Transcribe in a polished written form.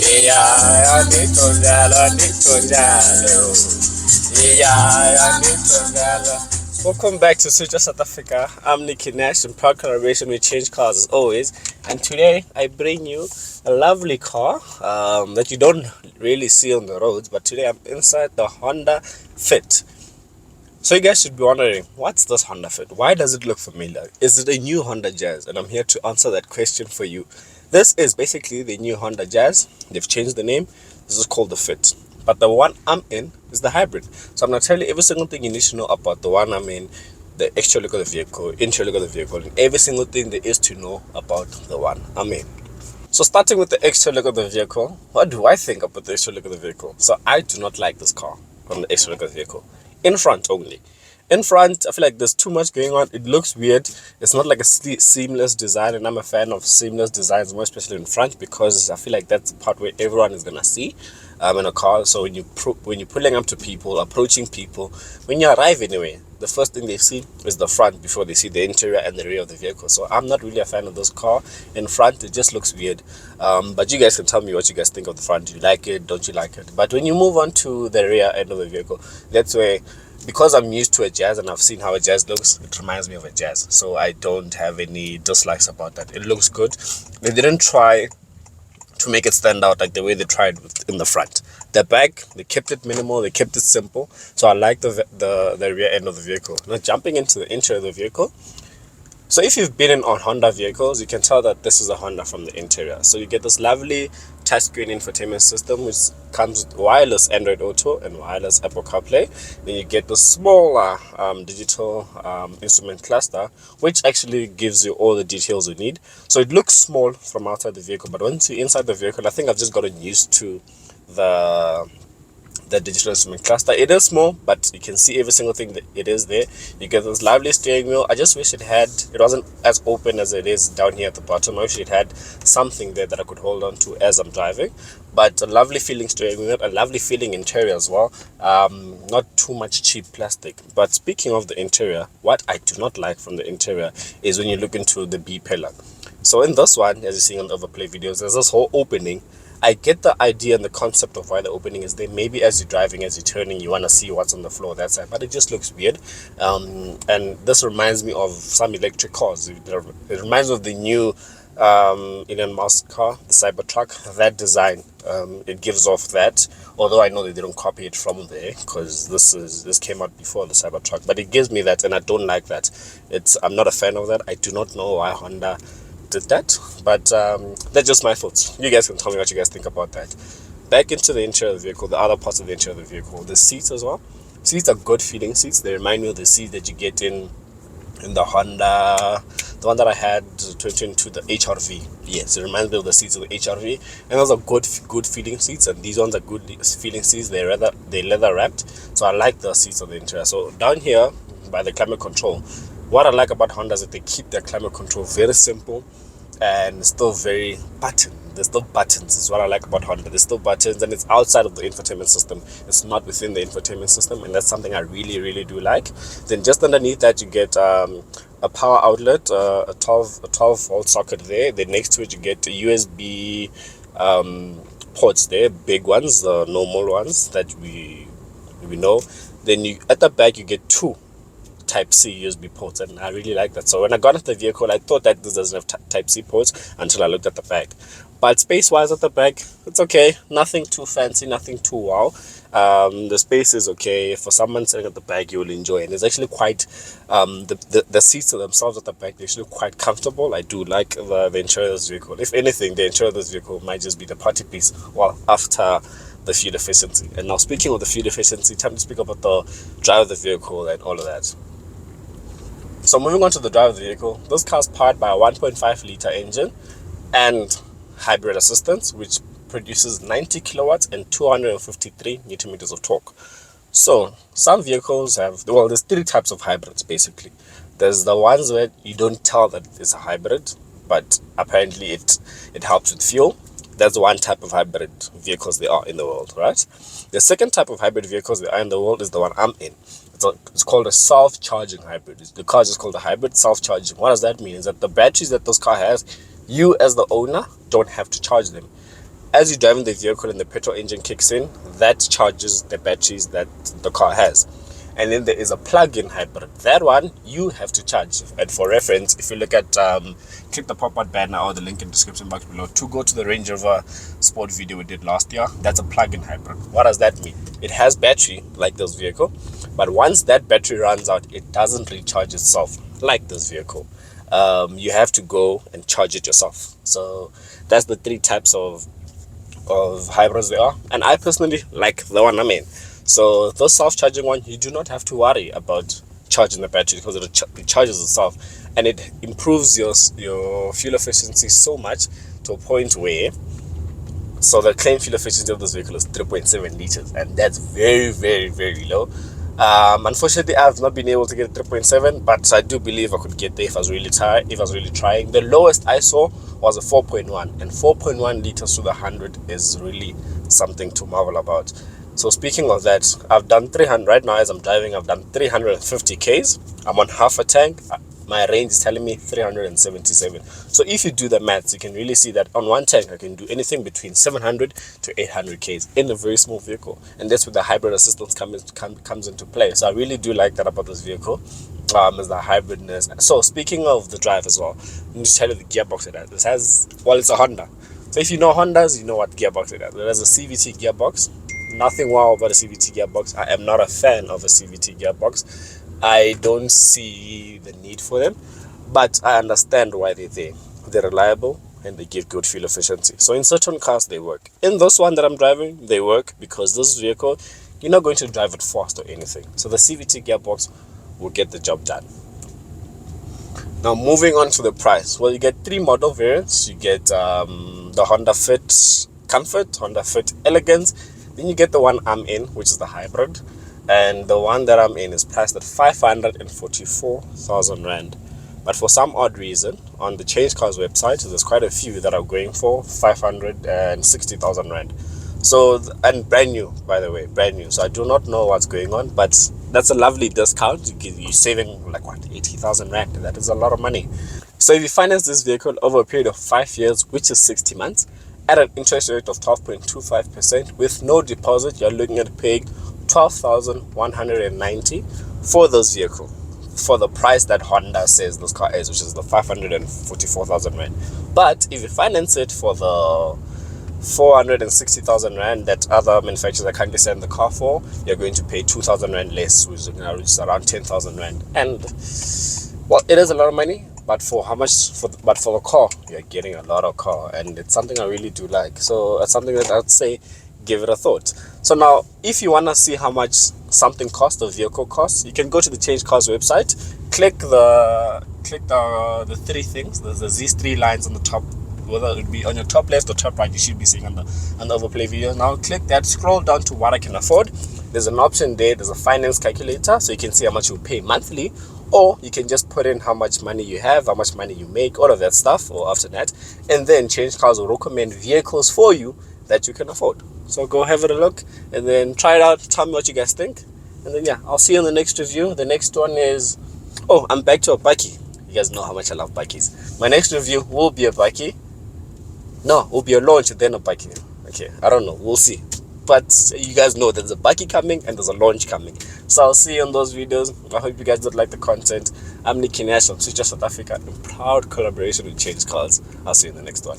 Yeah, welcome back to Suja South Africa. I'm Nicky Nash in proud collaboration with Change Cars as always. And today I bring you a lovely car that you don't really see on the roads. But today I'm inside the Honda Fit. So you guys should be wondering, what's this Honda Fit? Why does it look familiar? Is it a new Honda Jazz? And I'm here to answer that question for you. This is basically the new Honda Jazz. They've changed the name. This is called the Fit. But the one I'm in is the hybrid. So I'm going to tell you every single thing you need to know about the one I'm in, the exterior look of the vehicle, interior look of the vehicle, and every single thing there is to know about the one I'm in. So starting with the exterior look of the vehicle, what do I think about the exterior look of the vehicle? So I do not like this car on the exterior look of the vehicle. In front only. In front, I feel like there's too much going on. It looks weird. It's not like a seamless design, and I'm a fan of seamless designs, more especially in front, because I feel like that's the part where everyone is gonna see in a car. So when you're pulling up to people, approaching people, when you arrive anyway, the first thing they see is the front before they see the interior and the rear of the vehicle. So I'm not really a fan of this car. In front, it just looks weird. But you guys can tell me what you guys think of the front. Do you like it? Don't you like it? But when you move on to the rear end of the vehicle, that's where, because I'm used to a Jazz and I've seen how a Jazz looks, it reminds me of a Jazz. So I don't have any dislikes about that. It looks good. They didn't try to make it stand out like the way they tried in the front. The back, they kept it minimal, they kept it simple. So I like the rear end of the vehicle. Now jumping into the interior of the vehicle. So if you've been on Honda vehicles, you can tell that this is a Honda from the interior. So you get this lovely touchscreen infotainment system, which comes with wireless Android Auto and wireless Apple CarPlay. Then you get the smaller digital instrument cluster, which actually gives you all the details you need. So it looks small from outside the vehicle, but once you're inside the vehicle, I think I've just gotten used to the digital instrument cluster. It is small, but you can see every single thing that it is there. You get this lovely steering wheel. I just wish it wasn't as open as it is down here at the bottom. I wish it had something there that I could hold on to as I'm driving. But a lovely feeling steering wheel, a lovely feeling interior as well. Not too much cheap plastic. But speaking of the interior, what I do not like from the interior is when you look into the B pillar. So in this one, as you're seeing on the overplay videos, there's this whole opening. I get the idea and the concept of why the opening is there. Maybe as you're driving, as you're turning, you want to see what's on the floor that side, but it just looks weird. And this reminds me of some electric cars. It reminds me of the new Elon Musk car, the Cybertruck. That design, it gives off that. Although I know they didn't copy it from there, because this came out before the Cybertruck, but it gives me that, and I don't like that. I'm not a fan of that. I do not know why Honda did that, but that's just my thoughts. You guys can tell me what you guys think about that. Back into the interior of the vehicle, the other parts of the interior of the vehicle, the seats as well. Seats are good feeling seats. They remind me of the seats that you get in the Honda, the one that I had 2022, the HRV. Yes, it reminds me of the seats of the HRV, and those are good feeling seats, and these ones are good feeling seats. They're leather wrapped, so I like the seats of the interior. So down here by the climate control, what I like about Honda is that they keep their climate control very simple and still very button. There's still buttons, is what I like about Honda. There's still buttons, and it's outside of the infotainment system. It's not within the infotainment system, and that's something I really, really do like. Then just underneath that, you get a power outlet, a 12 volt socket there. Then next to it, you get USB ports there, big ones, the normal ones that we know. Then at the back, you get two Type-C USB ports, and I really like that. So when I got into the vehicle, I thought that this doesn't have Type-C ports until I looked at the back. But space-wise at the back, it's okay. Nothing too fancy, nothing too wow. The space is okay. For someone sitting at the back, you will enjoy it. And it's actually quite, the seats themselves at the back, they're actually quite comfortable. I do like the interior of this vehicle. If anything, the interior of this vehicle might just be the party piece, well, after the fuel efficiency. And now speaking of the fuel efficiency, time to speak about the drive of the vehicle and all of that. So moving on to the drive of the vehicle, this car is powered by a 1.5 liter engine and hybrid assistance, which produces 90 kilowatts and 253 newton meters of torque. So some vehicles there's three types of hybrids basically. There's the ones where you don't tell that it's a hybrid, but apparently it helps with fuel. That's one type of hybrid vehicles there are in the world, right? The second type of hybrid vehicles there are in the world is the one I'm in. It's called a self-charging hybrid. The car is called a hybrid self-charging. What does that mean? Is that the batteries that this car has, you as the owner don't have to charge them. as you're driving the vehicle and the petrol engine kicks in, that charges the batteries that the car has. And then there is a plug-in hybrid. That one you have to charge. And for reference, if you look at click the pop-out banner or the link in the description box below to go to the Range Rover Sport video we did last year. That's a plug-in hybrid. What does that mean? It has battery like this vehicle, but once that battery runs out, it doesn't recharge itself like this vehicle. You have to go and charge it yourself. So that's the 3 types of hybrids there are, and I personally like the one I'm in. So the self-charging one, you do not have to worry about charging the battery because it charges itself, and it improves your fuel efficiency so much to a point where, so the claimed fuel efficiency of this vehicle is 3.7 liters, and that's very, very, very low. Unfortunately, I've not been able to get 3.7, but I do believe I could get there if I was really trying. The lowest I saw was a 4.1, and 4.1 liters to the 100 is really something to marvel about. So speaking of that, I've done 300 right now as I'm driving. I've done 350 Ks. I'm on half a tank. My range is telling me 377. So if you do the maths, you can really see that on one tank I can do anything between 700 to 800 Ks in a very small vehicle, and that's where the hybrid assistance comes into play. So I really do like that about this vehicle, is the hybridness. So speaking of the drive as well, let me just tell you the gearbox it has. This has, well, it's a Honda. So if you know Hondas, you know what gearbox it has. It has a CVT gearbox. Nothing wow about a CVT gearbox. I am not a fan of a CVT gearbox. I don't see the need for them, but I understand why they're there. They're reliable and they give good fuel efficiency. So in certain cars they work. In this one that I'm driving, they work because this vehicle, you're not going to drive it fast or anything. So the CVT gearbox will get the job done. Now moving on to the price. Well, you get 3 model variants. You get the Honda Fit Comfort, Honda Fit Elegance. Then you get the one I'm in, which is the hybrid. And the one that I'm in is priced at 544,000 Rand. But for some odd reason, on the CHANGECARS website, there's quite a few that are going for 560,000 Rand. So, and brand new, by the way, brand new. So I do not know what's going on, but that's a lovely discount. You're saving like what, 80,000 Rand. That is a lot of money. So if you finance this vehicle over a period of 5 years, which is 60 months, at an interest rate of 12.25% with no deposit, you're looking at paying 12,190 for this vehicle, for the price that Honda says this car is, which is the 544,000 Rand. But if you finance it for the 460,000 Rand that other manufacturers are currently selling the car for, you're going to pay 2,000 Rand less, which is around 10,000 Rand. And well, it is a lot of money, but for how much? But for the car, you're getting a lot of car, and it's something I really do like. So it's something that I'd say give it a thought. So now, if you want to see how much something costs, the vehicle costs, you can go to the CHANGECARS website, click the 3 things. There's these 3 lines on the top, whether it would be on your top left or top right, you should be seeing on the overplay video. Now click that, scroll down to what I can afford. There's an option there, there's a finance calculator, so you can see how much you pay monthly, or you can just put in how much money you have, how much money you make, all of that stuff, or after that, and then CHANGECARS will recommend vehicles for you that you can afford. So go have it a look and then try it out, tell me what you guys think, and then yeah, I'll see you in the next review. The next one is, oh, I'm back to a bakkie. You guys know how much I love bakkies. My next review will be a bakkie. No, will be a launch and then a bakkie. Okay, I don't know, we'll see. But you guys know there's a bakkie coming and there's a launch coming. So I'll see you on those videos. I hope you guys did like the content. I'm Nicky Nash from South Africa in proud collaboration with CHANGECARS. I'll see you in the next one.